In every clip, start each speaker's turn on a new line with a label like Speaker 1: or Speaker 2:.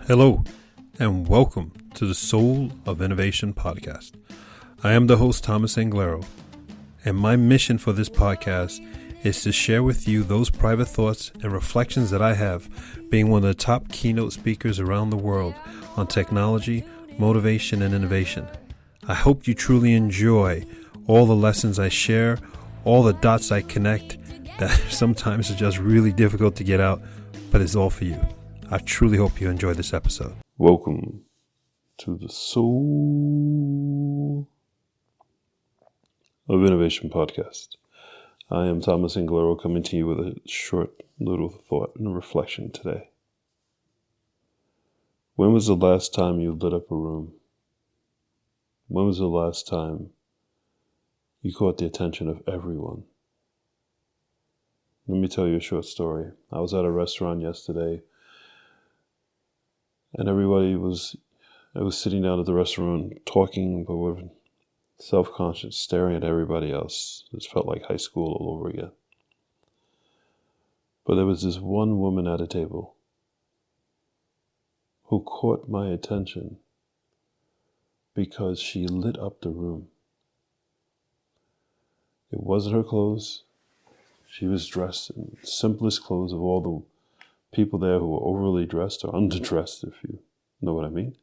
Speaker 1: Hello, and welcome to the Soul of Innovation podcast. I am the host, Thomas Anglero, and my mission for this podcast is to share with you those private thoughts and reflections that I have, being one of the top keynote speakers around the world on technology, motivation, and innovation. I hope you truly enjoy all the lessons I share, all the dots I connect that sometimes are just really difficult to get out, but it's all for you. I truly hope you enjoy this episode. Welcome to the Soul of Innovation podcast. I am Thomas Anglero, coming to you with a short little thought and reflection today. When was the last time you lit up a room? When was the last time you caught the attention of everyone? Let me tell you a short story. I was at a restaurant yesterday, and I was sitting down at the restaurant talking, but with self-conscious, staring at everybody else. It felt like high school all over again. But there was this one woman at a table who caught my attention because she lit up the room. It wasn't her clothes. She was dressed in the simplest clothes of all the people there who were overly dressed or underdressed, if you know what I mean.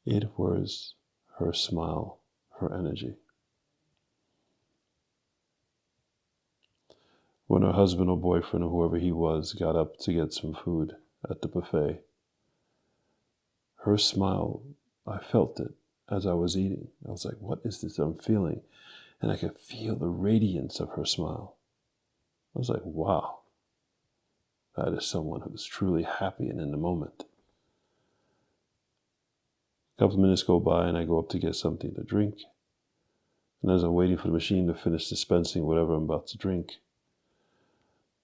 Speaker 1: It was her smile, her energy. When her husband or boyfriend or whoever he was got up to get some food at the buffet, her smile, I felt it as I was eating. I was like, what is this I'm feeling? And I could feel the radiance of her smile. I was like, wow. That is someone who's truly happy and in the moment. A couple of minutes go by and I go up to get something to drink. And as I'm waiting for the machine to finish dispensing whatever I'm about to drink,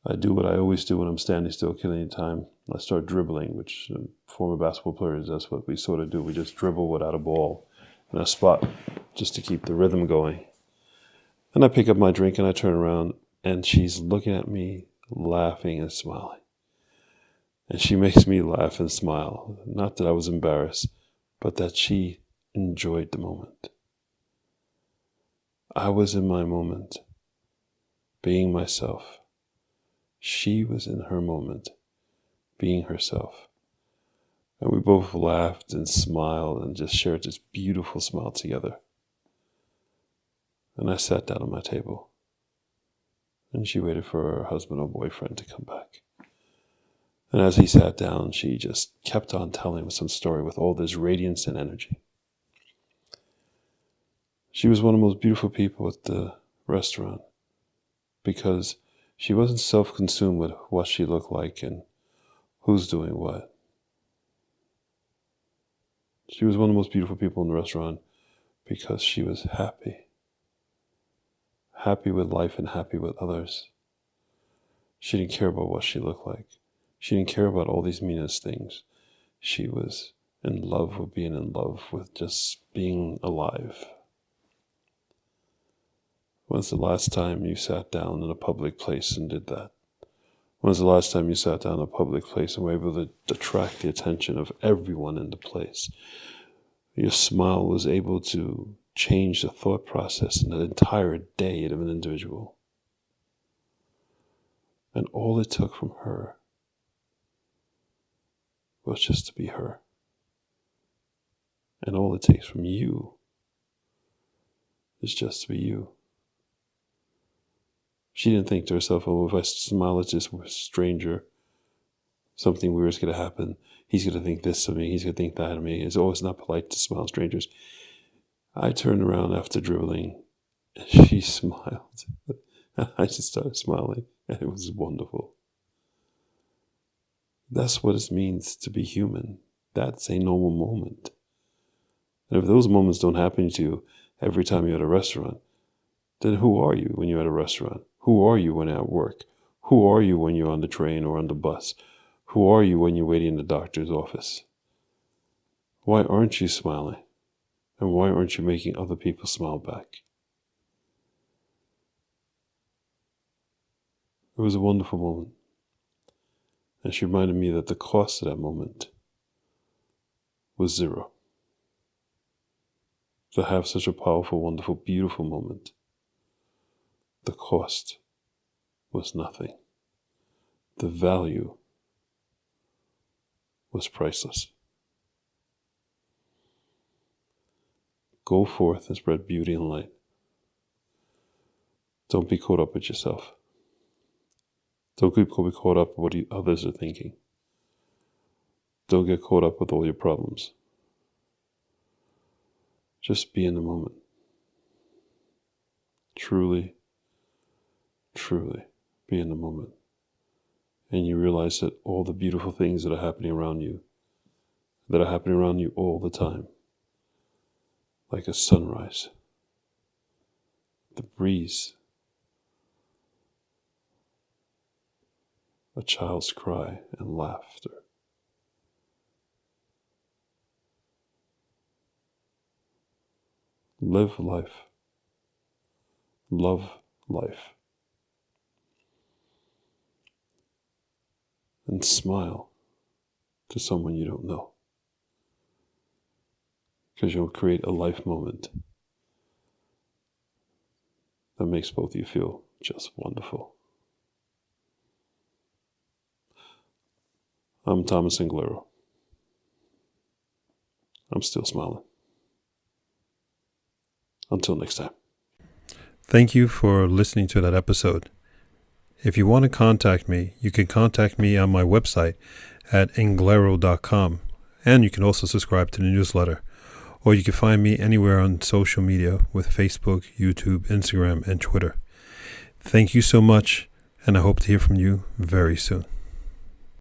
Speaker 1: I do what I always do when I'm standing still, killing time. I start dribbling, which former basketball players, that's what we sort of do. We just dribble without a ball in a spot just to keep the rhythm going. And I pick up my drink and I turn around and she's looking at me, laughing and smiling. And she makes me laugh and smile. Not that I was embarrassed, but that she enjoyed the moment. I was in my moment, being myself. She was in her moment, being herself. And we both laughed and smiled and just shared this beautiful smile together. And I sat down at my table. And she waited for her husband or boyfriend to come back. And as he sat down, she just kept on telling him some story with all this radiance and energy. She was one of the most beautiful people at the restaurant because she wasn't self-consumed with what she looked like and who's doing what. She was one of the most beautiful people in the restaurant because she was happy. Happy with life and happy with others. She didn't care about what she looked like. She didn't care about all these meaningless things. She was in love with being in love, with just being alive. When's the last time you sat down in a public place and did that? When's the last time you sat down in a public place and were able to attract the attention of everyone in the place? Your smile was able to change the thought process in the entire day of an individual. And all it took from her was just to be her. And all it takes from you is just to be you. She didn't think to herself, oh, if I smile at this stranger, something weird is going to happen. He's going to think this of me. He's going to think that of me. It's always not polite to smile at strangers. I turned around after dribbling, and she smiled. I just started smiling, and it was wonderful. That's what it means to be human. That's a normal moment. And if those moments don't happen to you every time you're at a restaurant, then who are you when you're at a restaurant? Who are you when you're at work? Who are you when you're on the train or on the bus? Who are you when you're waiting in the doctor's office? Why aren't you smiling? And why aren't you making other people smile back? It was a wonderful moment. And she reminded me that the cost of that moment was zero. To have such a powerful, wonderful, beautiful moment, the cost was nothing. The value was priceless. Go forth and spread beauty and light. Don't be caught up with yourself. Don't be caught up with what others are thinking. Don't get caught up with all your problems. Just be in the moment. Truly, truly be in the moment. And you realize that all the beautiful things that are happening around you all the time, like a sunrise, the breeze, a child's cry and laughter. Live life. Love life. And smile to someone you don't know. Because you'll create a life moment that makes both of you feel just wonderful. I'm Thomas Anglero. I'm still smiling. Until next time. Thank you for listening to that episode. If you want to contact me, you can contact me on my website at anglero.com, and you can also subscribe to the newsletter, or you can find me anywhere on social media with Facebook, YouTube, Instagram, and Twitter. Thank you so much, and I hope to hear from you very soon.